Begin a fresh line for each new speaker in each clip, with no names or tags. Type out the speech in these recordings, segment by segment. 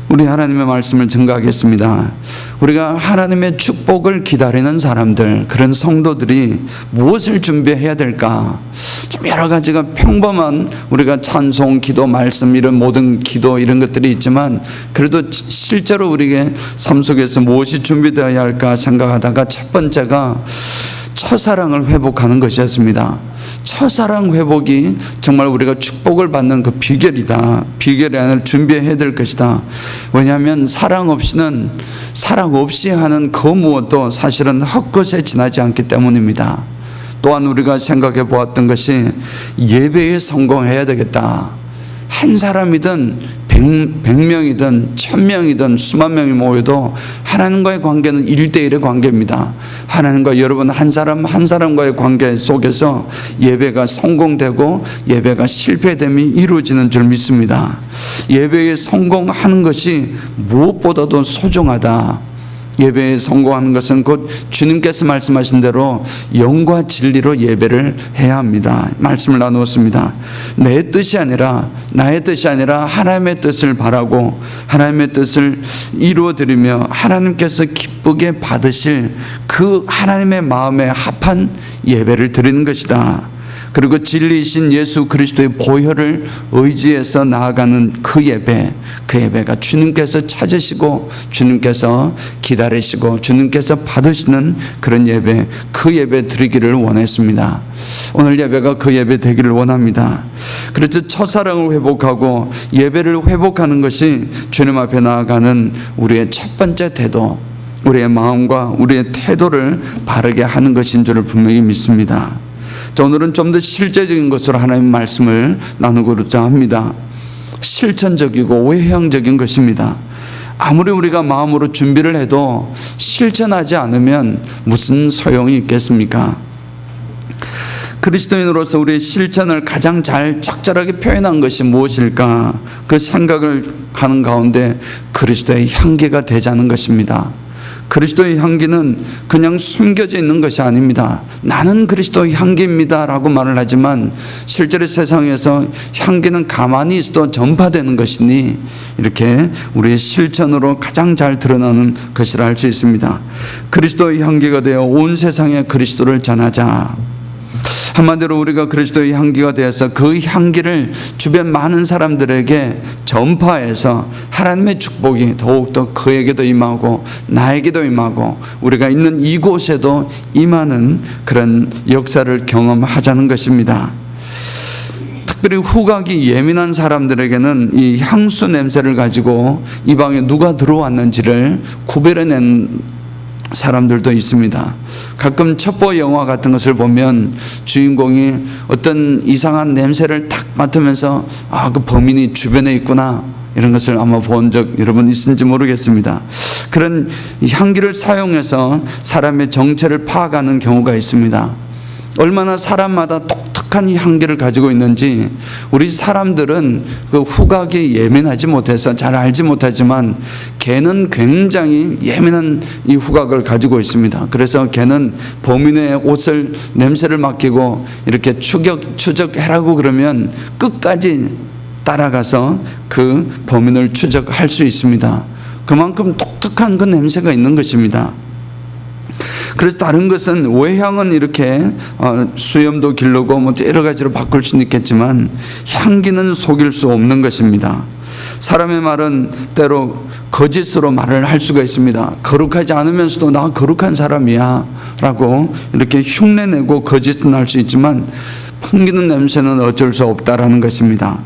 우리 하나님의 말씀을 증거하겠습니다. 우리가 하나님의 축복을 기다리는 사람들, 그런 성도들이 무엇을 준비해야 될까? 좀 여러 가지가 평범한 우리가 찬송, 기도, 말씀 이런 모든 기도 이런 것들이 있지만 그래도 실제로 우리에게 삶 속에서 무엇이 준비되어야 할까 생각하다가 첫 번째가 첫사랑을 회복하는 것이었습니다. 첫사랑 회복이 정말 우리가 축복을 받는 그 비결이다. 비결이 아니라 준비해야 될 것이다. 왜냐하면 사랑 없이 하는 그 무엇도 사실은 헛것에 지나지 않기 때문입니다. 또한 우리가 생각해 보았던 것이 예배에 성공해야 되겠다. 한 사람이든 100명이든 1000명이든 수만 명이 모여도 하나님과의 관계는 1대1의 관계입니다. 하나님과 여러분 한 사람 한 사람과의 관계 속에서 예배가 성공되고 예배가 실패됨이 이루어지는 줄 믿습니다. 예배에 성공하는 것이 무엇보다도 소중하다. 예배에 성공하는 것은 곧 주님께서 말씀하신 대로 영과 진리로 예배를 해야 합니다. 말씀을 나누었습니다. 내 뜻이 아니라 나의 뜻이 아니라 하나님의 뜻을 바라고 하나님의 뜻을 이루어드리며 하나님께서 기쁘게 받으실 그 하나님의 마음에 합한 예배를 드리는 것이다. 그리고 진리이신 예수 그리스도의 보혈을 의지해서 나아가는 그 예배가 주님께서 찾으시고 주님께서 기다리시고 주님께서 받으시는 그런 예배, 그 예배 드리기를 원했습니다. 오늘 예배가 그 예배 되기를 원합니다. 그래서 첫사랑을 회복하고 예배를 회복하는 것이 주님 앞에 나아가는 우리의 첫 번째 태도, 우리의 마음과 우리의 태도를 바르게 하는 것인 줄을 분명히 믿습니다. 오늘은 좀 더 실제적인 것으로 하나님의 말씀을 나누고자 합니다. 실천적이고 외형적인 것입니다. 아무리 우리가 마음으로 준비를 해도 실천하지 않으면 무슨 소용이 있겠습니까? 그리스도인으로서 우리의 실천을 가장 잘 적절하게 표현한 것이 무엇일까? 그 생각을 하는 가운데 그리스도의 향기가 되자는 것입니다. 그리스도의 향기는 그냥 숨겨져 있는 것이 아닙니다. 나는 그리스도의 향기입니다 라고 말을 하지만 실제로 세상에서 향기는 가만히 있어도 전파되는 것이니 이렇게 우리의 실천으로 가장 잘 드러나는 것이라 할 수 있습니다. 그리스도의 향기가 되어 온 세상에 그리스도를 전하자. 한마디로 우리가 그리스도의 향기가 되어서 그 향기를 주변 많은 사람들에게 전파해서 하나님의 축복이 더욱더 그에게도 임하고 나에게도 임하고 우리가 있는 이곳에도 임하는 그런 역사를 경험하자는 것입니다. 특별히 후각이 예민한 사람들에게는 이 향수 냄새를 가지고 이 방에 누가 들어왔는지를 구별해낸 사람들도 있습니다. 가끔 첩보 영화 같은 것을 보면 주인공이 어떤 이상한 냄새를 탁 맡으면서 그 범인이 주변에 있구나 이런 것을 아마 본 적 여러분 있는지 모르겠습니다. 그런 향기를 사용해서 사람의 정체를 파악하는 경우가 있습니다. 얼마나 사람마다 독특한 향기를 가지고 있는지 우리 사람들은 그 후각이 예민하지 못해서 잘 알지 못하지만 개는 굉장히 예민한 이 후각을 가지고 있습니다. 그래서 개는 범인의 옷을 냄새를 맡기고 이렇게 추적해라고 그러면 끝까지 따라가서 그 범인을 추적할 수 있습니다. 그만큼 독특한 그 냄새가 있는 것입니다. 그래서 다른 것은 외향은 이렇게 수염도 기르고 뭐 여러 가지로 바꿀 수는 있겠지만 향기는 속일 수 없는 것입니다. 사람의 말은 때로 거짓으로 말을 할 수가 있습니다. 거룩하지 않으면서도 나 거룩한 사람이야 라고 이렇게 흉내내고 거짓은 할 수 있지만 풍기는 냄새는 어쩔 수 없다라는 것입니다.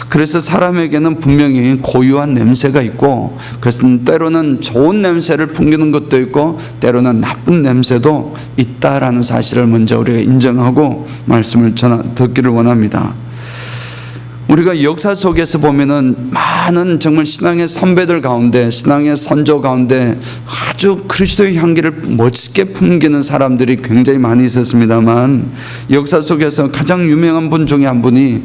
그래서 사람에게는 분명히 고유한 냄새가 있고 그것은 때로는 좋은 냄새를 풍기는 것도 있고 때로는 나쁜 냄새도 있다라는 사실을 먼저 우리가 인정하고 말씀을 듣기를 원합니다. 우리가 역사 속에서 보면은 많은 정말 신앙의 선배들 가운데 신앙의 선조 가운데 아주 그리스도의 향기를 멋있게 풍기는 사람들이 굉장히 많이 있었습니다만 역사 속에서 가장 유명한 분 중에 한 분이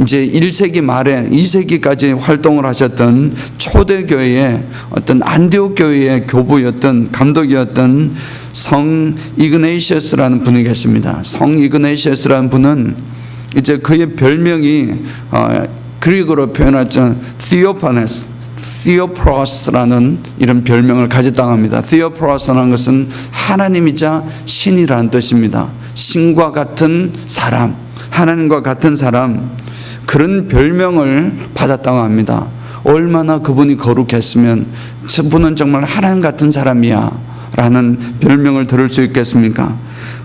이제 1세기 말에 2세기까지 활동을 하셨던 초대교회의 어떤 안디옥 교회의 교부였던 감독이었던 성 이그네시어스라는 분이 계십니다. 성 이그네시어스라는 분은 이제 그의 별명이 그리스어로 표현하죠. Theopros라는 이런 별명을 가졌다고 합니다. Theopros라는 것은 하나님이자 신이라는 뜻입니다. 신과 같은 사람, 하나님과 같은 사람, 그런 별명을 받았다고 합니다. 얼마나 그분이 거룩했으면 저분은 정말 하나님 같은 사람이야 라는 별명을 들을 수 있겠습니까?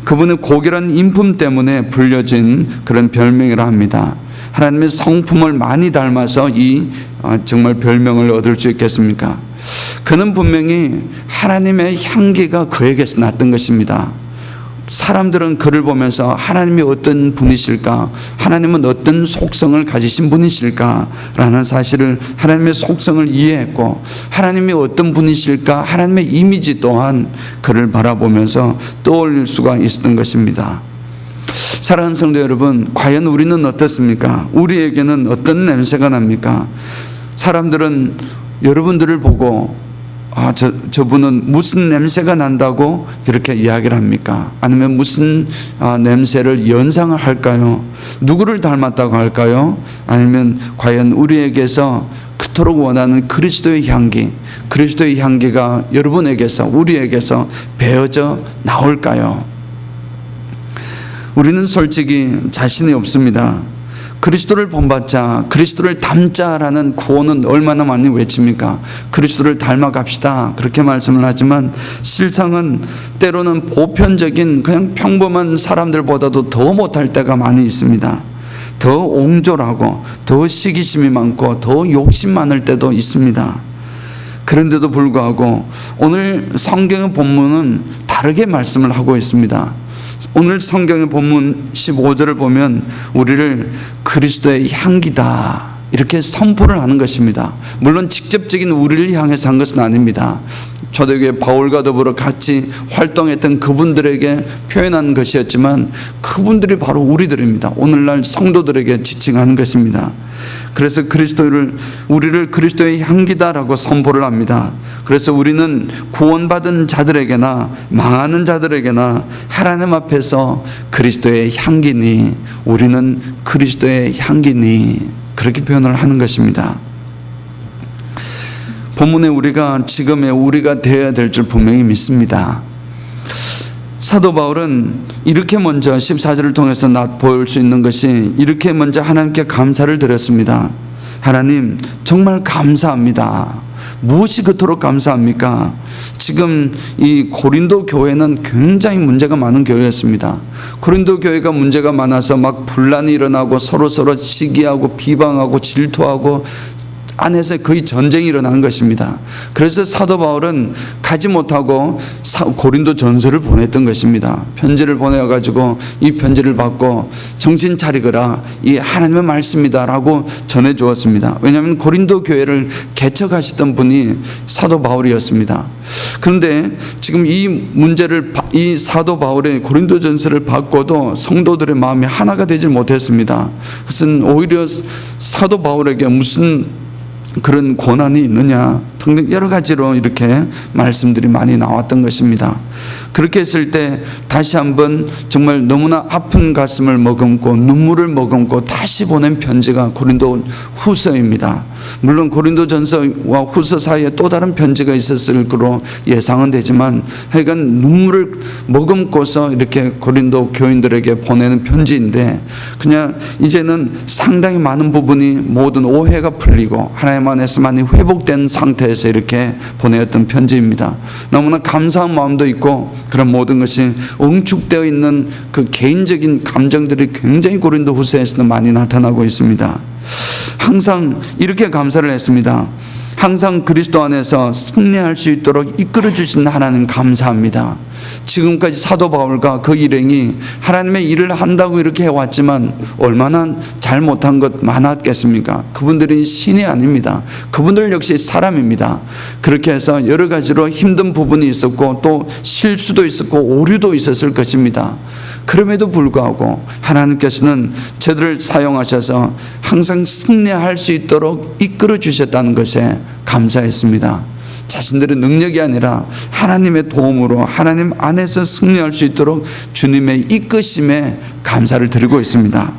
그분의 고결한 인품 때문에 불려진 그런 별명이라 합니다. 하나님의 성품을 많이 닮아서 이 정말 별명을 얻을 수 있겠습니까? 그는 분명히 하나님의 향기가 그에게서 났던 것입니다. 사람들은 그를 보면서 하나님이 어떤 분이실까, 하나님은 어떤 속성을 가지신 분이실까 라는 사실을, 하나님의 속성을 이해했고, 하나님이 어떤 분이실까, 하나님의 이미지 또한 그를 바라보면서 떠올릴 수가 있었던 것입니다. 사랑하는 성도 여러분, 과연 우리는 어떻습니까? 우리에게는 어떤 냄새가 납니까? 사람들은 여러분들을 보고 저분은 무슨 냄새가 난다고 그렇게 이야기를 합니까? 아니면 무슨 냄새를 연상을 할까요? 누구를 닮았다고 할까요? 아니면 과연 우리에게서 그토록 원하는 그리스도의 향기, 그리스도의 향기가 여러분에게서, 우리에게서 배어져 나올까요? 우리는 솔직히 자신이 없습니다. 그리스도를 본받자, 그리스도를 닮자라는 구호는 얼마나 많이 외칩니까? 그리스도를 닮아갑시다 그렇게 말씀을 하지만 실상은 때로는 보편적인 그냥 평범한 사람들보다도 더 못할 때가 많이 있습니다. 더 옹졸하고 더 시기심이 많고 더 욕심 많을 때도 있습니다. 그런데도 불구하고 오늘 성경의 본문은 다르게 말씀을 하고 있습니다. 오늘 성경의 본문 15절을 보면 우리를 그리스도의 향기다 이렇게 선포를 하는 것입니다. 물론 직접적인 우리를 향해서 한 것은 아닙니다. 초대교회 바울과 더불어 같이 활동했던 그분들에게 표현한 것이었지만 그분들이 바로 우리들입니다. 오늘날 성도들에게 지칭하는 것입니다. 그래서 우리를 그리스도의 향기다라고 선포를 합니다. 그래서 우리는 구원받은 자들에게나 망하는 자들에게나 하나님 앞에서 그리스도의 향기니, 우리는 그리스도의 향기니 그렇게 표현을 하는 것입니다. 본문에 우리가 지금의 우리가 되어야 될 줄 분명히 믿습니다. 사도 바울은 이렇게 먼저 14절을 통해서 보일 수 있는 것이 이렇게 먼저 하나님께 감사를 드렸습니다. 하나님 정말 감사합니다. 무엇이 그토록 감사합니까? 지금 이 고린도 교회는 굉장히 문제가 많은 교회였습니다. 고린도 교회가 문제가 많아서 막 분란이 일어나고 서로 시기하고 비방하고 질투하고 안에서 거의 전쟁이 일어난 것입니다. 그래서 사도 바울은 가지 못하고 고린도 전서를 보냈던 것입니다. 편지를 보내가지고 이 편지를 받고 정신 차리거라, 이 하나님의 말씀이다 라고 전해주었습니다. 왜냐하면 고린도 교회를 개척하셨던 분이 사도 바울이었습니다. 그런데 지금 이 문제를, 이 사도 바울의 고린도 전서를 받고도 성도들의 마음이 하나가 되지 못했습니다. 그것은 오히려 사도 바울에게 무슨 그런 고난이 있느냐 등등 여러 가지로 이렇게 말씀들이 많이 나왔던 것입니다. 그렇게 했을 때 다시 한번 정말 너무나 아픈 가슴을 머금고 눈물을 머금고 다시 보낸 편지가 고린도 후서입니다. 물론 고린도 전서와 후서 사이에 또 다른 편지가 있었을 거로 예상은 되지만 하여간 눈물을 머금고서 이렇게 고린도 교인들에게 보내는 편지인데, 그냥 이제는 상당히 많은 부분이 모든 오해가 풀리고 하나님 안에서만이 회복된 상태에서 이렇게 보내었던 편지입니다. 너무나 감사한 마음도 있고 그런 모든 것이 응축되어 있는 그 개인적인 감정들이 굉장히 고린도 후서에서는 많이 나타나고 있습니다. 항상 이렇게 감사를 했습니다. 항상 그리스도 안에서 승리할 수 있도록 이끌어 주신 하나님 감사합니다. 지금까지 사도 바울과 그 일행이 하나님의 일을 한다고 이렇게 해왔지만 얼마나 잘못한 것 많았겠습니까? 그분들이 신이 아닙니다. 그분들 역시 사람입니다. 그렇게 해서 여러 가지로 힘든 부분이 있었고 또 실수도 있었고 오류도 있었을 것입니다. 그럼에도 불구하고 하나님께서는 저들을 사용하셔서 항상 승리할 수 있도록 이끌어 주셨다는 것에 감사했습니다. 자신들의 능력이 아니라 하나님의 도움으로 하나님 안에서 승리할 수 있도록 주님의 이끄심에 감사를 드리고 있습니다.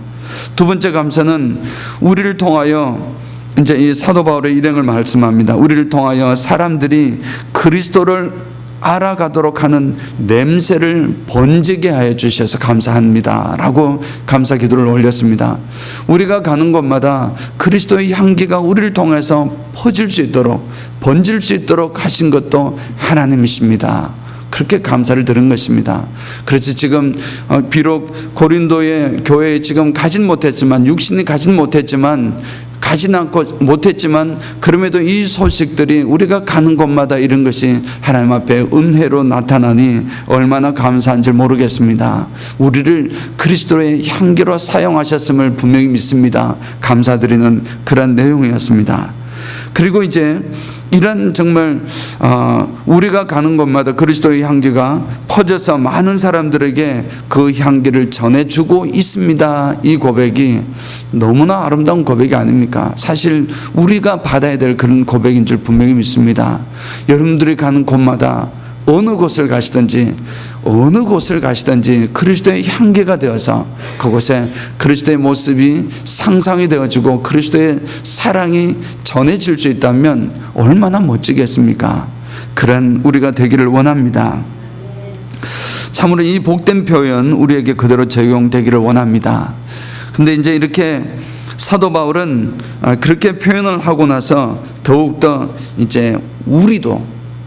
두 번째 감사는 우리를 통하여 이제 이 사도 바울의 일행을 말씀합니다. 우리를 통하여 사람들이 그리스도를 알아가도록 하는 냄새를 번지게 하여 주셔서 감사합니다 라고 감사 기도를 올렸습니다. 우리가 가는 곳마다 그리스도의 향기가 우리를 통해서 퍼질 수 있도록, 번질 수 있도록 하신 것도 하나님이십니다. 그렇게 감사를 드린 것입니다. 그래서 지금 비록 고린도의 교회에 지금 가진 못했지만, 육신이 가진 못했지만, 그럼에도 이 소식들이 우리가 가는 곳마다 이런 것이 하나님 앞에 은혜로 나타나니 얼마나 감사한지 모르겠습니다. 우리를 그리스도의 향기로 사용하셨음을 분명히 믿습니다. 감사드리는 그런 내용이었습니다. 그리고 이제 이런 정말 우리가 가는 곳마다 그리스도의 향기가 퍼져서 많은 사람들에게 그 향기를 전해주고 있습니다. 이 고백이 너무나 아름다운 고백이 아닙니까? 사실 우리가 받아야 될 그런 고백인 줄 분명히 믿습니다. 여러분들이 가는 곳마다 어느 곳을 가시든지 그리스도의 향기가 되어서 그곳에 그리스도의 모습이 상상이 되어지고 그리스도의 사랑이 전해질 수 있다면 얼마나 멋지겠습니까? 그런 우리가 되기를 원합니다. 참으로 이 복된 표현 우리에게 그대로 적용되기를 원합니다. 근데 이제 이렇게 사도 바울은 그렇게 표현을 하고 나서 더욱더 이제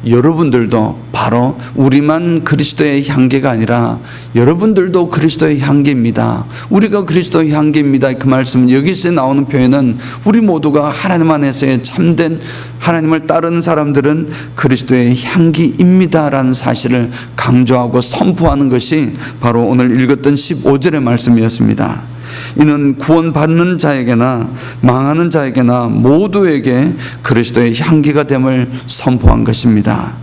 여러분들도 바로 우리만 그리스도의 향기가 아니라 여러분들도 그리스도의 향기입니다. 우리가 그리스도의 향기입니다. 그 말씀은 여기서 나오는 표현은 우리 모두가 하나님 안에서의 참된 하나님을 따르는 사람들은 그리스도의 향기입니다라는 사실을 강조하고 선포하는 것이 바로 오늘 읽었던 15절의 말씀이었습니다. 이는 구원받는 자에게나 망하는 자에게나 모두에게 그리스도의 향기가 됨을 선포한 것입니다.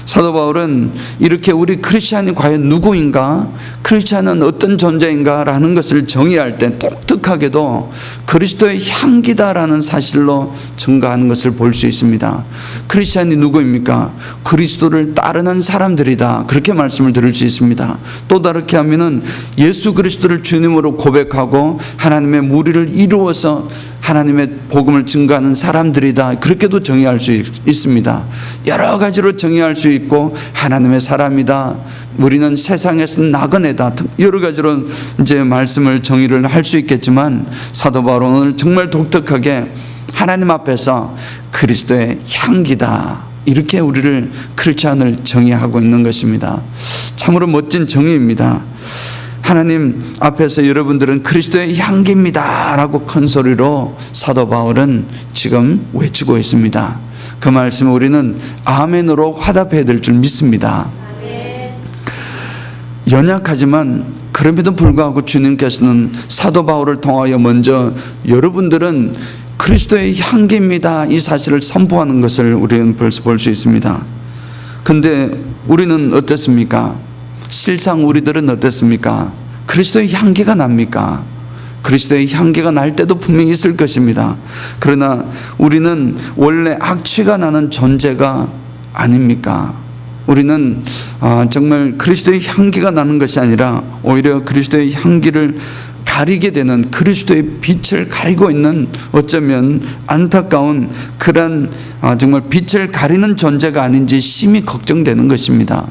사도 바울은 이렇게 우리 크리스찬이 과연 누구인가, 크리스찬은 어떤 존재인가라는 것을 정의할 때 독특하게도 그리스도의 향기다라는 사실로 증가하는 것을 볼 수 있습니다. 크리스찬이 누구입니까? 그리스도를 따르는 사람들이다, 그렇게 말씀을 들을 수 있습니다. 또 다르게 하면은 예수 그리스도를 주님으로 고백하고 하나님의 무리를 이루어서 하나님의 복음을 증거하는 사람들이다, 그렇게도 정의할 수 있습니다. 여러 가지로 정의할 수 있고, 하나님의 사람이다, 우리는 세상에서 나그네다, 여러 가지로 이제 말씀을 정의를 할 수 있겠지만, 사도 바울은 오늘 정말 독특하게 하나님 앞에서 그리스도의 향기다, 이렇게 우리를 크리스찬을 정의하고 있는 것입니다. 참으로 멋진 정의입니다. 하나님 앞에서 여러분들은 그리스도의 향기입니다 라고 큰 소리로 사도 바울은 지금 외치고 있습니다. 그 말씀을 우리는 아멘으로 화답해야 될 줄 믿습니다. 연약하지만 그럼에도 불구하고 주님께서는 사도 바울을 통하여 먼저 여러분들은 그리스도의 향기입니다, 이 사실을 선포하는 것을 우리는 벌써 볼 수 있습니다. 근데 우리는 어떻습니까? 실상 우리들은 어떻습니까? 그리스도의 향기가 납니까? 그리스도의 향기가 날 때도 분명히 있을 것입니다. 그러나 우리는 원래 악취가 나는 존재가 아닙니까? 우리는 정말 그리스도의 향기가 나는 것이 아니라 오히려 그리스도의 향기를 가리게 되는, 그리스도의 빛을 가리고 있는, 어쩌면 안타까운 그런 정말 빛을 가리는 존재가 아닌지 심히 걱정되는 것입니다.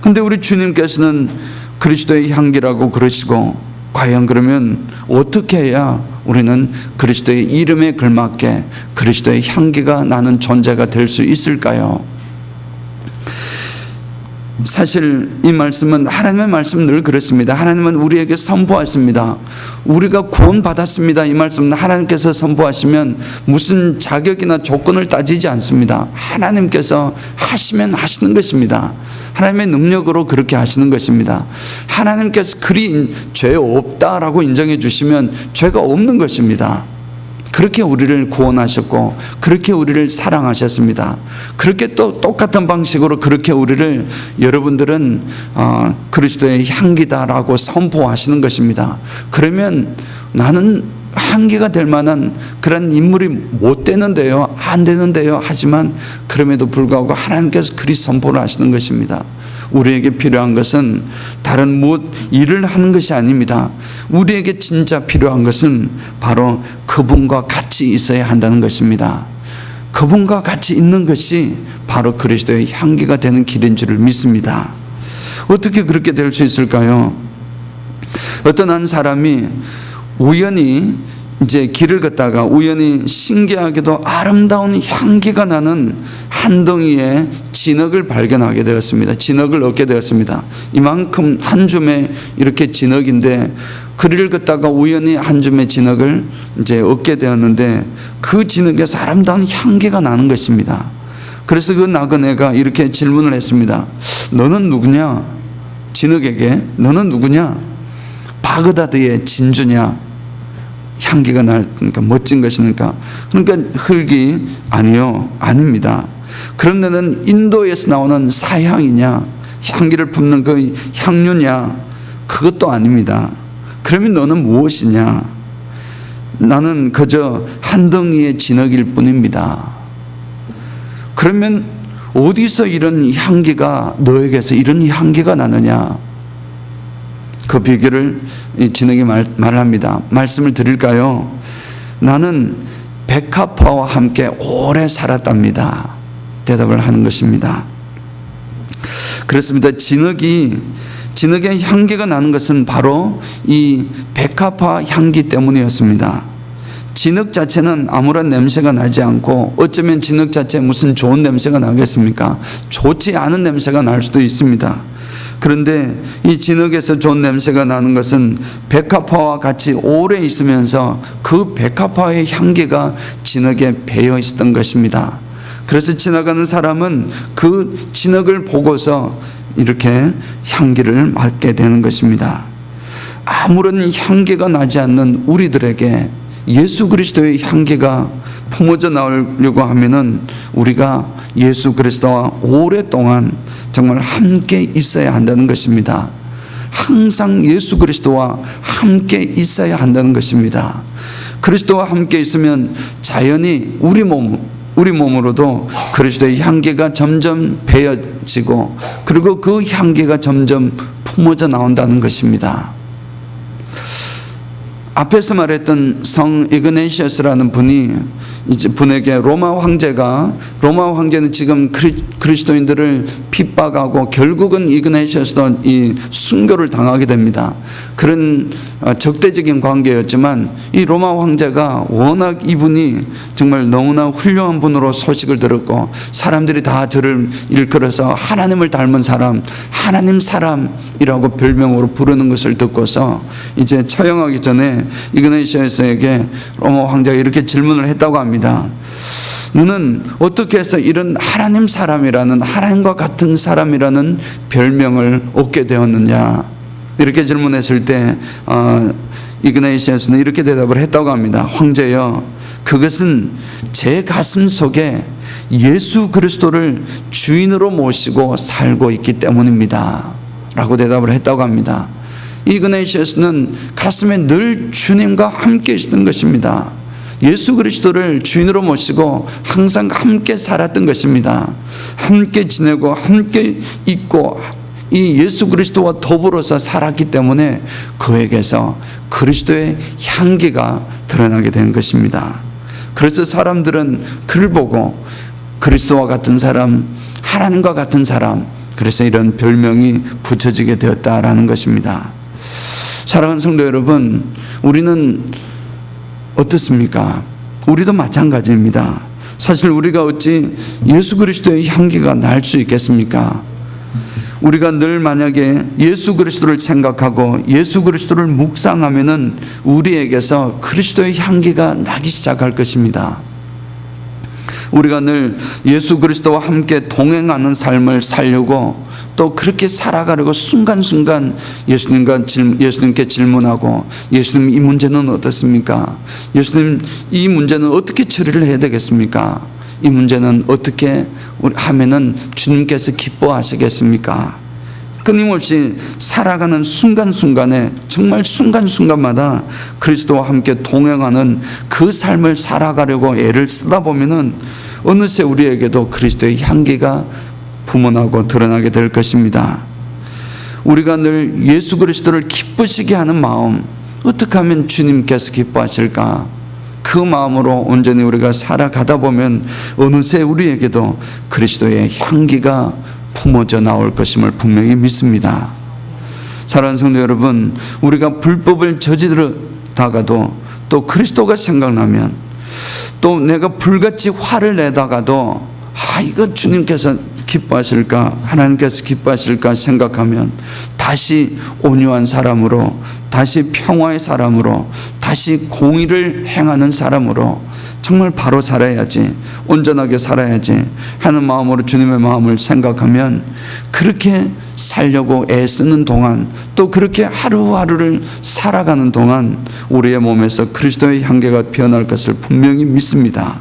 근데 우리 주님께서는 그리스도의 향기라고 그러시고, 과연 그러면 어떻게 해야 우리는 그리스도의 이름에 걸맞게 그리스도의 향기가 나는 존재가 될 수 있을까요? 사실 이 말씀은 하나님의 말씀은 늘 그렇습니다. 하나님은 우리에게 선포하십니다. 우리가 구원받았습니다, 이 말씀은 하나님께서 선포하시면 무슨 자격이나 조건을 따지지 않습니다. 하나님께서 하시면 하시는 것입니다. 하나님의 능력으로 그렇게 하시는 것입니다. 하나님께서 그리 죄 없다라고 인정해 주시면 죄가 없는 것입니다. 그렇게 우리를 구원하셨고 그렇게 우리를 사랑하셨습니다. 그렇게 또 똑같은 방식으로 그렇게 우리를 여러분들은 그리스도의 향기다라고 선포하시는 것입니다. 그러면 나는 향기가 될 만한 그런 인물이 못 되는데요, 안 되는데요 하지만 그럼에도 불구하고 하나님께서 그리 선포를 하시는 것입니다. 우리에게 필요한 것은 다른 무엇 일을 하는 것이 아닙니다. 우리에게 진짜 필요한 것은 바로 그분과 같이 있어야 한다는 것입니다. 그분과 같이 있는 것이 바로 그리스도의 향기가 되는 길인 줄을 믿습니다. 어떻게 그렇게 될 수 있을까요? 어떤 한 사람이 우연히 이제 길을 걷다가 우연히 신기하게도 아름다운 향기가 나는 한 덩이의 진흙을 발견하게 되었습니다. 진흙을 얻게 되었습니다. 이만큼 한 줌의 이렇게 진흙인데 거리를 걷다가 우연히 한 줌의 진흙을 이제 얻게 되었는데 그 진흙에서 아름다운 향기가 나는 것입니다. 그래서 그 나그네가 이렇게 질문을 했습니다. 너는 누구냐? 진흙에게 너는 누구냐? 바그다드의 진주냐? 향기가 나니까 멋진 것이니까. 그러니까 흙이 아니요, 아닙니다. 그럼 너는 인도에서 나오는 사향이냐? 향기를 품는 그 향유냐? 그것도 아닙니다. 그러면 너는 무엇이냐? 나는 그저 한 덩이의 진흙일 뿐입니다. 그러면 어디서 이런 향기가 너에게서 이런 향기가 나느냐? 그 비결을 진흙이 말합니다. 말씀을 드릴까요? 나는 백합화와 함께 오래 살았답니다. 대답을 하는 것입니다. 그렇습니다. 진흙의 향기가 나는 것은 바로 이 백합화 향기 때문이었습니다. 진흙 자체는 아무런 냄새가 나지 않고 어쩌면 진흙 자체에 무슨 좋은 냄새가 나겠습니까? 좋지 않은 냄새가 날 수도 있습니다. 그런데 이 진흙에서 좋은 냄새가 나는 것은 백합화와 같이 오래 있으면서 그 백합화의 향기가 진흙에 배어 있었던 것입니다. 그래서 지나가는 사람은 그 진흙을 보고서 이렇게 향기를 맡게 되는 것입니다. 아무런 향기가 나지 않는 우리들에게 예수 그리스도의 향기가 품어져 나오려고 하면은 우리가 예수 그리스도와 오랫동안 정말 함께 있어야 한다는 것입니다. 항상 예수 그리스도와 함께 있어야 한다는 것입니다. 그리스도와 함께 있으면 자연히 우리 몸으로도 그리스도의 향기가 점점 배어지고 그리고 그 향기가 점점 품어져 나온다는 것입니다. 앞에서 말했던 성 이그네시어스라는 분에게 로마 황제는 지금 그리스도인들을 핍박하고 결국은 이그네시어스도 이 순교를 당하게 됩니다. 그런 적대적인 관계였지만 이 로마 황제가 워낙 이분이 정말 너무나 훌륭한 분으로 소식을 들었고 사람들이 다 저를 일컬어서 하나님을 닮은 사람, 하나님 사람이라고 별명으로 부르는 것을 듣고서 이제 처형하기 전에 이그네시어스에게 로마 황제가 이렇게 질문을 했다고 합니다. 너는 어떻게 해서 이런 하나님 사람이라는, 하나님과 같은 사람이라는 별명을 얻게 되었느냐? 이렇게 질문했을 때 이그네시어스는 이렇게 대답을 했다고 합니다. 황제여, 그것은 제 가슴 속에 예수 그리스도를 주인으로 모시고 살고 있기 때문입니다 라고 대답을 했다고 합니다. 이그네시어스는 가슴에 늘 주님과 함께 있었던 것입니다. 예수 그리스도를 주인으로 모시고 항상 함께 살았던 것입니다. 함께 지내고 함께 있고 이 예수 그리스도와 더불어서 살았기 때문에 그에게서 그리스도의 향기가 드러나게 된 것입니다. 그래서 사람들은 그를 보고 그리스도와 같은 사람, 하나님과 같은 사람, 그래서 이런 별명이 붙여지게 되었다라는 것입니다. 사랑하는 성도 여러분, 우리는 어떻습니까? 우리도 마찬가지입니다. 사실 우리가 어찌 예수 그리스도의 향기가 날 수 있겠습니까? 우리가 늘 만약에 예수 그리스도를 생각하고 예수 그리스도를 묵상하면은 우리에게서 그리스도의 향기가 나기 시작할 것입니다. 우리가 늘 예수 그리스도와 함께 동행하는 삶을 살려고 또 그렇게 살아가려고 순간순간 예수님께 질문하고, 예수님 이 문제는 어떻습니까? 예수님 이 문제는 어떻게 처리를 해야 되겠습니까? 이 문제는 어떻게 하면은 주님께서 기뻐하시겠습니까? 끊임없이 살아가는 순간순간에 정말 순간순간마다 그리스도와 함께 동행하는 그 삶을 살아가려고 애를 쓰다 보면은 어느새 우리에게도 그리스도의 향기가 분원하고 드러나게 될 것입니다. 우리가 늘 예수 그리스도를 기쁘시게 하는 마음, 어떻게 하면 주님께서 기뻐하실까? 그 마음으로 온전히 우리가 살아가다 보면 어느새 우리에게도 그리스도의 향기가 품어져 나올 것임을 분명히 믿습니다. 사랑하는 성도 여러분, 우리가 불법을 저지르다가도 또 그리스도가 생각나면, 또 내가 불같이 화를 내다가도 이거 주님께서 기뻐하실까, 하나님께서 기뻐하실까 생각하면 다시 온유한 사람으로, 다시 평화의 사람으로, 다시 공의를 행하는 사람으로 정말 바로 살아야지, 온전하게 살아야지 하는 마음으로 주님의 마음을 생각하면, 그렇게 살려고 애쓰는 동안, 또 그렇게 하루하루를 살아가는 동안 우리의 몸에서 그리스도의 향기가 피어날 것을 분명히 믿습니다.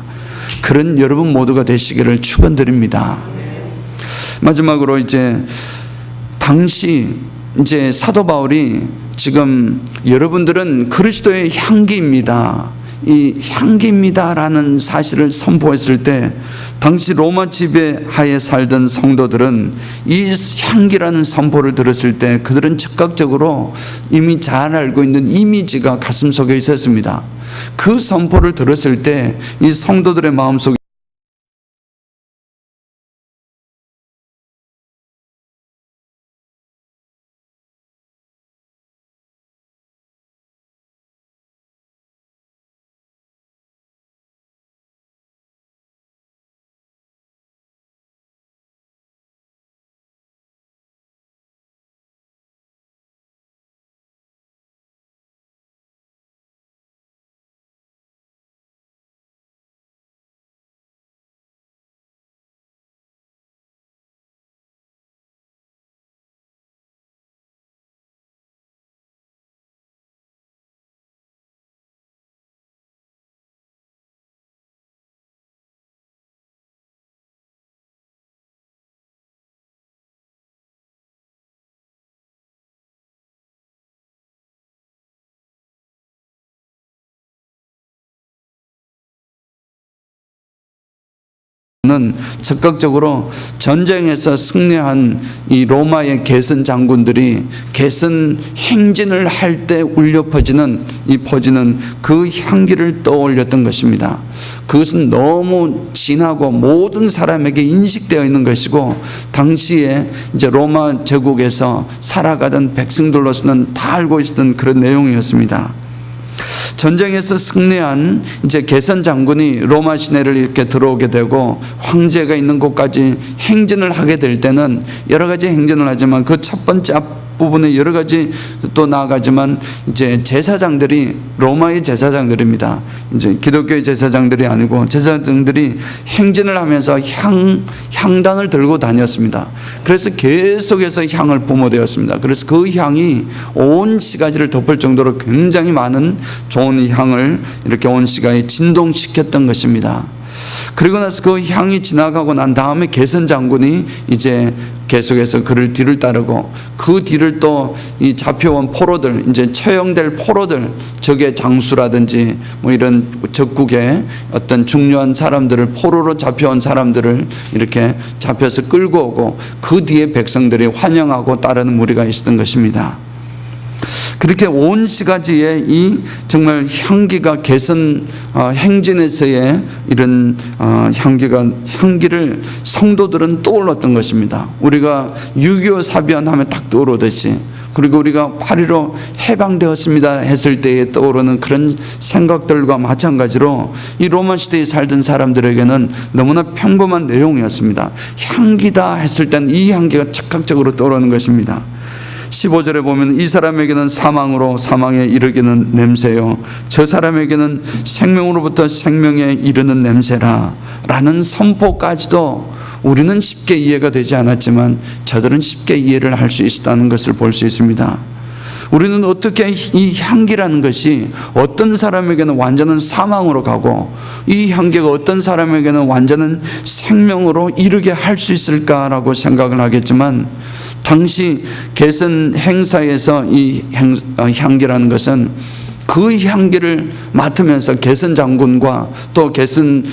그런 여러분 모두가 되시기를 축원드립니다. 마지막으로 당시 사도 바울이 지금 여러분들은 그리스도의 향기입니다, 이 향기입니다라는 사실을 선포했을 때, 당시 로마 지배하에 살던 성도들은 이 향기라는 선포를 들었을 때 그들은 즉각적으로 이미 잘 알고 있는 이미지가 가슴속에 있었습니다. 그 선포를 들었을 때 이 성도들의 마음속에 는 즉각적으로 전쟁에서 승리한 이 로마의 개선 장군들이 개선 행진을 할 때 울려 퍼지는 그 향기를 떠올렸던 것입니다. 그것은 너무 진하고 모든 사람에게 인식되어 있는 것이고, 당시에 로마 제국에서 살아가던 백성들로서는 다 알고 있었던 그런 내용이었습니다. 전쟁에서 승리한 개선 장군이 로마 시내를 이렇게 들어오게 되고 황제가 있는 곳까지 행진을 하게 될 때는 여러 가지 행진을 하지만 그 첫 번째 앞부분에 여러 가지 또 나아가지만 제사장들이, 로마의 제사장들입니다. 기독교의 제사장들이 아니고 제사장들이 행진을 하면서 향단을 들고 다녔습니다. 그래서 계속해서 향을 뿜어대었습니다. 그래서 그 향이 온 시가지를 덮을 정도로 굉장히 많은 좋은 향을 이렇게 온 시가에 진동시켰던 것입니다. 그리고 나서 그 향이 지나가고 난 다음에 개선 장군이 계속해서 그를 뒤를 따르고, 그 뒤를 또 이 잡혀온 포로들, 처형될 포로들, 적의 장수라든지 이런 적국의 어떤 중요한 사람들을, 포로로 잡혀온 사람들을 이렇게 잡혀서 끌고 오고, 그 뒤에 백성들이 환영하고 따르는 무리가 있었던 것입니다. 그렇게 온 시가지에 이 정말 향기가 개선 행진에서의 이런 향기를 성도들은 떠올랐던 것입니다. 우리가 6.25 사변 하면 딱 떠오르듯이, 그리고 우리가 8.15 해방되었습니다 했을 때에 떠오르는 그런 생각들과 마찬가지로 이 로마 시대에 살던 사람들에게는 너무나 평범한 내용이었습니다. 향기다 했을 땐 이 향기가 즉각적으로 떠오르는 것입니다. 15절에 보면 이 사람에게는 사망으로 사망에 이르기는 냄새요, 저 사람에게는 생명으로부터 생명에 이르는 냄새라 라는 선포까지도 우리는 쉽게 이해가 되지 않았지만 저들은 쉽게 이해를 할 수 있었다는 것을 볼 수 있습니다. 우리는 어떻게 이 향기라는 것이 어떤 사람에게는 완전한 사망으로 가고 이 향기가 어떤 사람에게는 완전한 생명으로 이르게 할 수 있을까라고 생각을 하겠지만, 당시 개선 행사에서 이 향기라는 것은 그 향기를 맡으면서 개선 장군과 또 개선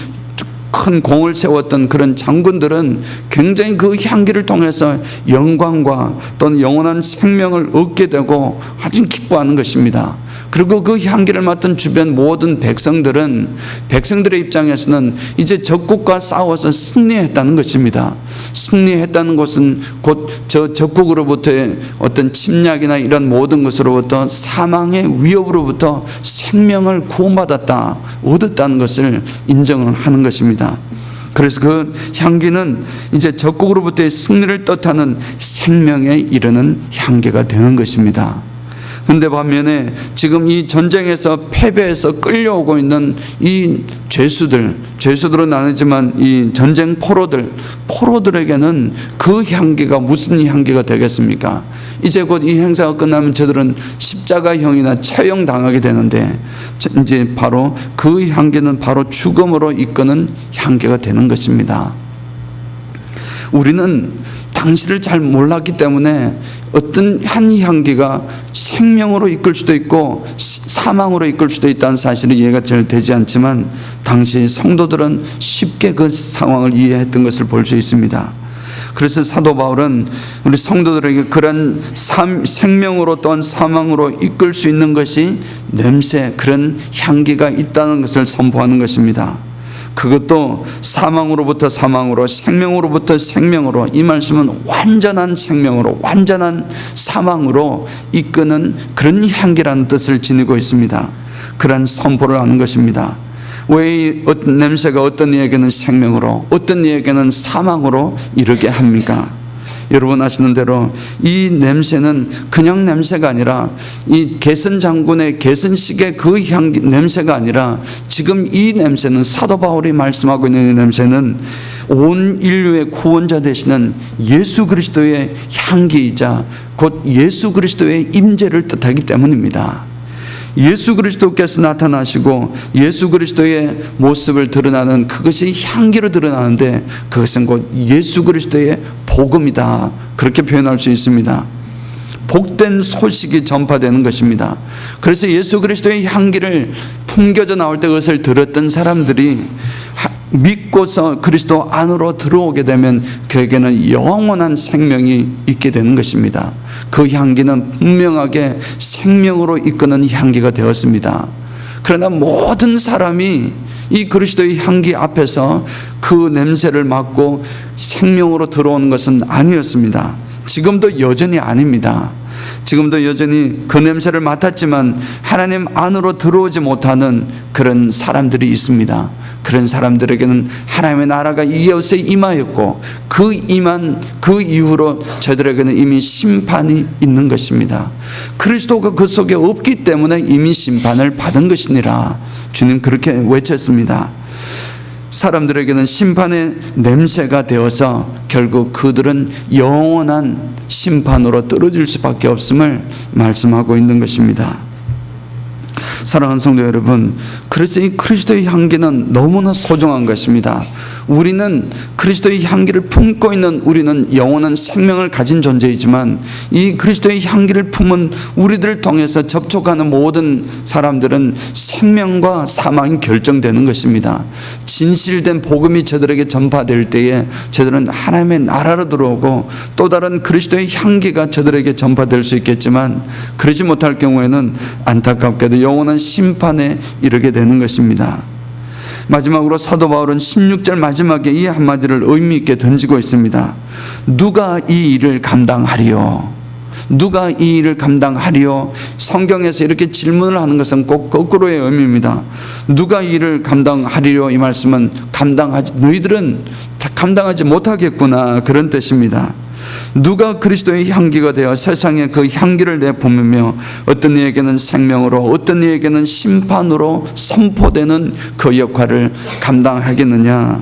큰 공을 세웠던 그런 장군들은 굉장히 그 향기를 통해서 영광과 또는 영원한 생명을 얻게 되고 아주 기뻐하는 것입니다. 그리고 그 향기를 맡은 주변 모든 백성들의 입장에서는 이제 적국과 싸워서 승리했다는 것입니다. 승리했다는 것은 곧 저 적국으로부터의 어떤 침략이나 이런 모든 것으로부터 사망의 위협으로부터 생명을 구원받았다, 얻었다는 것을 인정을 하는 것입니다. 그래서 그 향기는 이제 적국으로부터의 승리를 뜻하는 생명에 이르는 향기가 되는 것입니다. 근데 반면에 지금 이 전쟁에서 패배해서 끌려오고 있는 이 죄수들은 아니지만 이 전쟁 포로들에게는 그 향기가 무슨 향기가 되겠습니까? 이제 곧 이 행사가 끝나면 저들은 십자가형이나 처형당하게 되는데 이제 바로 그 향기는 바로 죽음으로 이끄는 향기가 되는 것입니다. 우리는 당시를 잘 몰랐기 때문에 어떤 한 향기가 생명으로 이끌 수도 있고 사망으로 이끌 수도 있다는 사실이 이해가 잘 되지 않지만 당시 성도들은 쉽게 그 상황을 이해했던 것을 볼 수 있습니다. 그래서 사도 바울은 우리 성도들에게 그런 생명으로 또한 사망으로 이끌 수 있는 것이 냄새, 그런 향기가 있다는 것을 선포하는 것입니다. 그것도 사망으로부터 사망으로, 생명으로부터 생명으로, 이 말씀은 완전한 생명으로, 완전한 사망으로 이끄는 그런 향기라는 뜻을 지니고 있습니다. 그런 선포를 하는 것입니다. 왜 어떤 냄새가 어떤 이에게는 생명으로, 어떤 이에게는 사망으로 이르게 합니까? 여러분 아시는 대로 이 냄새는 그냥 냄새가 아니라 이 개선 장군의 개선식의 그 향기 냄새가 아니라 지금 이 냄새는 사도 바울이 말씀하고 있는 이 냄새는 온 인류의 구원자 되시는 예수 그리스도의 향기이자 곧 예수 그리스도의 임재를 뜻하기 때문입니다. 예수 그리스도께서 나타나시고 예수 그리스도의 모습을 드러나는 그것이 향기로 드러나는데 그것은 곧 예수 그리스도의 복음이다, 그렇게 표현할 수 있습니다. 복된 소식이 전파되는 것입니다. 그래서 예수 그리스도의 향기를 풍겨져 나올 때 그것을 들었던 사람들이 믿고서 그리스도 안으로 들어오게 되면 그에게는 영원한 생명이 있게 되는 것입니다. 그 향기는 분명하게 생명으로 이끄는 향기가 되었습니다. 그러나 모든 사람이 이 그리스도의 향기 앞에서 그 냄새를 맡고 생명으로 들어오는 것은 아니었습니다. 지금도 여전히 아닙니다. 지금도 여전히 그 냄새를 맡았지만 하나님 안으로 들어오지 못하는 그런 사람들이 있습니다. 그런 사람들에게는 하나님의 나라가 이곳에 임하였고 그 이후로 저들에게는 이미 심판이 있는 것입니다. 그리스도가 그 속에 없기 때문에 이미 심판을 받은 것이니라 주님 그렇게 외쳤습니다. 사람들에게는 심판의 냄새가 되어서 결국 그들은 영원한 심판으로 떨어질 수밖에 없음을 말씀하고 있는 것입니다. 사랑하는 성도 여러분, 그래서 이 그리스도의 향기는 너무나 소중한 것입니다. 우리는 그리스도의 향기를 품고 있는 우리는 영원한 생명을 가진 존재이지만 이 그리스도의 향기를 품은 우리들을 통해서 접촉하는 모든 사람들은 생명과 사망이 결정되는 것입니다. 진실된 복음이 저들에게 전파될 때에 저들은 하나님의 나라로 들어오고 또 다른 그리스도의 향기가 저들에게 전파될 수 있겠지만 그러지 못할 경우에는 안타깝게도 영원한 심판에 이르게 되는 것입니다. 마지막으로 사도 바울은 16절 마지막에 이 한마디를 의미 있게 던지고 있습니다. 누가 이 일을 감당하리요? 누가 이 일을 감당하리요? 성경에서 이렇게 질문을 하는 것은 꼭 거꾸로의 의미입니다. 누가 이 일을 감당하리요? 이 말씀은 너희들은 감당하지 못하겠구나, 그런 뜻입니다. 누가 그리스도의 향기가 되어 세상에 그 향기를 내뿜으며 어떤 이에게는 생명으로 어떤 이에게는 심판으로 선포되는 그 역할을 감당하겠느냐.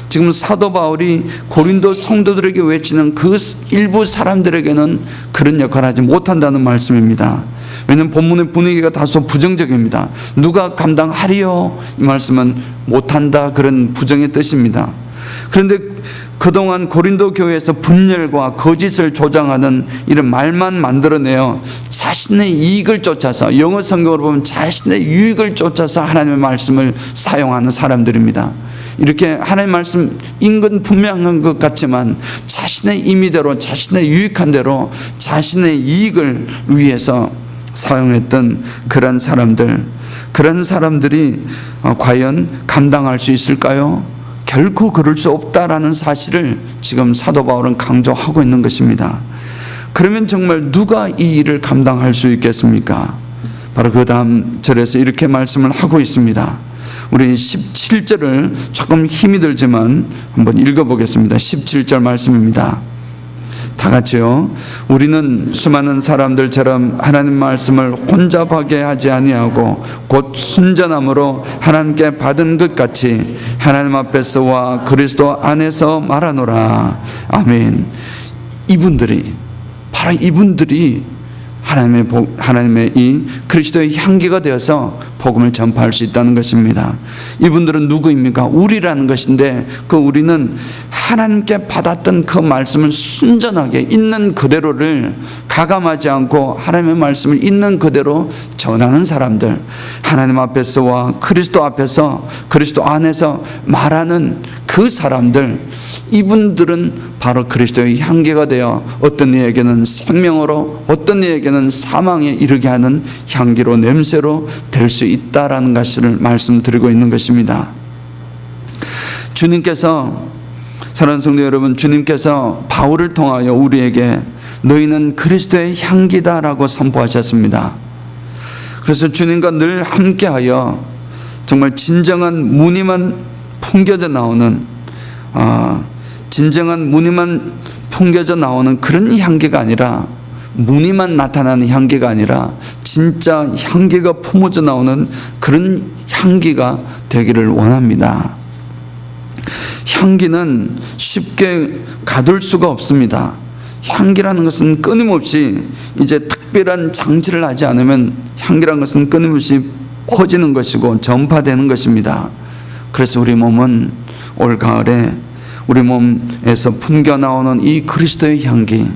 지금 사도 바울이 고린도 성도들에게 외치는 그 일부 사람들에게는 그런 역할을 하지 못한다는 말씀입니다. 왜냐하면 본문의 분위기가 다소 부정적입니다. 누가 감당하리요? 이 말씀은 못한다, 그런 부정의 뜻입니다. 그런데 그동안 고린도 교회에서 분열과 거짓을 조장하는 이런 말만 만들어내어 자신의 이익을 쫓아서, 영어 성경으로 보면 자신의 유익을 쫓아서 하나님의 말씀을 사용하는 사람들입니다. 이렇게 하나님의 말씀 인근 분명한 것 같지만 자신의 임의대로, 자신의 유익한 대로 자신의 이익을 위해서 사용했던 그런 사람들, 그런 사람들이 과연 감당할 수 있을까요? 결코 그럴 수 없다라는 사실을 지금 사도 바울은 강조하고 있는 것입니다. 그러면 정말 누가 이 일을 감당할 수 있겠습니까? 바로 그 다음 절에서 이렇게 말씀을 하고 있습니다. 우리 17절을 조금 힘이 들지만 한번 읽어보겠습니다. 17절 말씀입니다. 다 같이요. 우리는 수많은 사람들처럼 하나님 말씀을 혼잡하게 하지 아니하고 곧 순전함으로 하나님께 받은 것 같이 하나님 앞에서와 그리스도 안에서 말하노라. 아멘. 이분들이, 바로 이분들이 하나님의 이 그리스도의 향기가 되어서 복음을 전파할 수 있다는 것입니다. 이분들은 누구입니까? 우리라는 것인데, 그 우리는 하나님께 받았던 그 말씀을 순전하게 있는 그대로를 가감하지 않고 하나님의 말씀을 있는 그대로 전하는 사람들, 하나님 앞에서와 그리스도 앞에서, 그리스도 안에서 말하는 그 사람들, 이분들은 바로 그리스도의 향기가 되어 어떤 이에게는 생명으로, 어떤 이에게는 사망에 이르게 하는 향기로, 냄새로 될 수 있다라는 것을 말씀드리고 있는 것입니다. 주님께서, 사랑하는 성도 여러분, 주님께서 바울을 통하여 우리에게 너희는 그리스도의 향기다라고 선포하셨습니다. 그래서 주님과 늘 함께하여 정말 진정한 무늬만 풍겨져 나오는, 진정한 무늬만 풍겨져 나오는 그런 향기가 아니라, 무늬만 나타나는 향기가 아니라 진짜 향기가 품어져 나오는 그런 향기가 되기를 원합니다. 향기는 쉽게 가둘 수가 없습니다. 향기라는 것은 끊임없이, 이제 특별한 장치를 하지 않으면 향기라는 것은 끊임없이 퍼지는 것이고 전파되는 것입니다. 그래서 우리 몸은 올 가을에 우리 몸에서 풍겨 나오는 이 그리스도의 향기,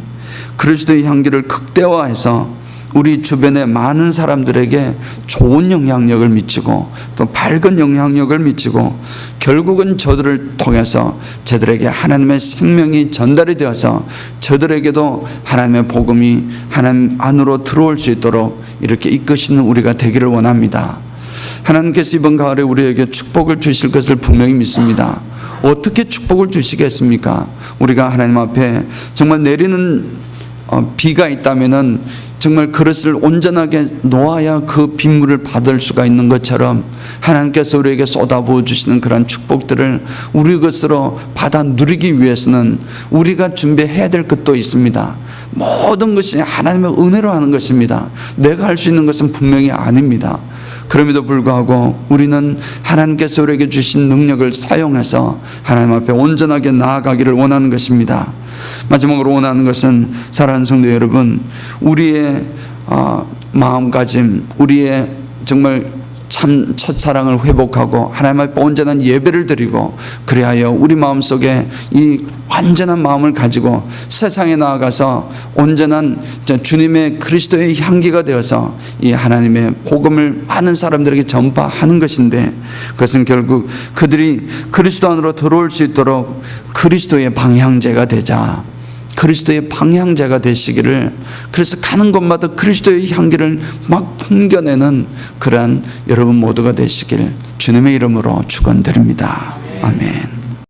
그리스도의 향기를 극대화해서 우리 주변의 많은 사람들에게 좋은 영향력을 미치고 또 밝은 영향력을 미치고, 결국은 저들을 통해서 저들에게 하나님의 생명이 전달이 되어서 저들에게도 하나님의 복음이 하나님 안으로 들어올 수 있도록 이렇게 이끄시는 우리가 되기를 원합니다. 하나님께서 이번 가을에 우리에게 축복을 주실 것을 분명히 믿습니다. 어떻게 축복을 주시겠습니까? 우리가 하나님 앞에 정말 내리는 비가 있다면은 정말 그릇을 온전하게 놓아야 그 빗물을 받을 수가 있는 것처럼 하나님께서 우리에게 쏟아부어 주시는 그런 축복들을 우리 것으로 받아 누리기 위해서는 우리가 준비해야 될 것도 있습니다. 모든 것이 하나님의 은혜로 하는 것입니다. 내가 할 수 있는 것은 분명히 아닙니다. 그럼에도 불구하고 우리는 하나님께서 우리에게 주신 능력을 사용해서 하나님 앞에 온전하게 나아가기를 원하는 것입니다. 마지막으로 원하는 것은, 사랑하는 성도 여러분, 우리의 마음가짐, 우리의 정말 참 첫사랑을 회복하고 하나님 앞에 온전한 예배를 드리고, 그리하여 우리 마음속에 이 완전한 마음을 가지고 세상에 나아가서 온전한 주님의 그리스도의 향기가 되어서 이 하나님의 복음을 많은 사람들에게 전파하는 것인데, 그것은 결국 그들이 그리스도 안으로 들어올 수 있도록 그리스도의 방향제가 되자, 그리스도의 방향제가 되시기를, 그래서 가는 곳마다 그리스도의 향기를 막 풍겨내는 그러한 여러분 모두가 되시길 주님의 이름으로 축원드립니다. 아멘.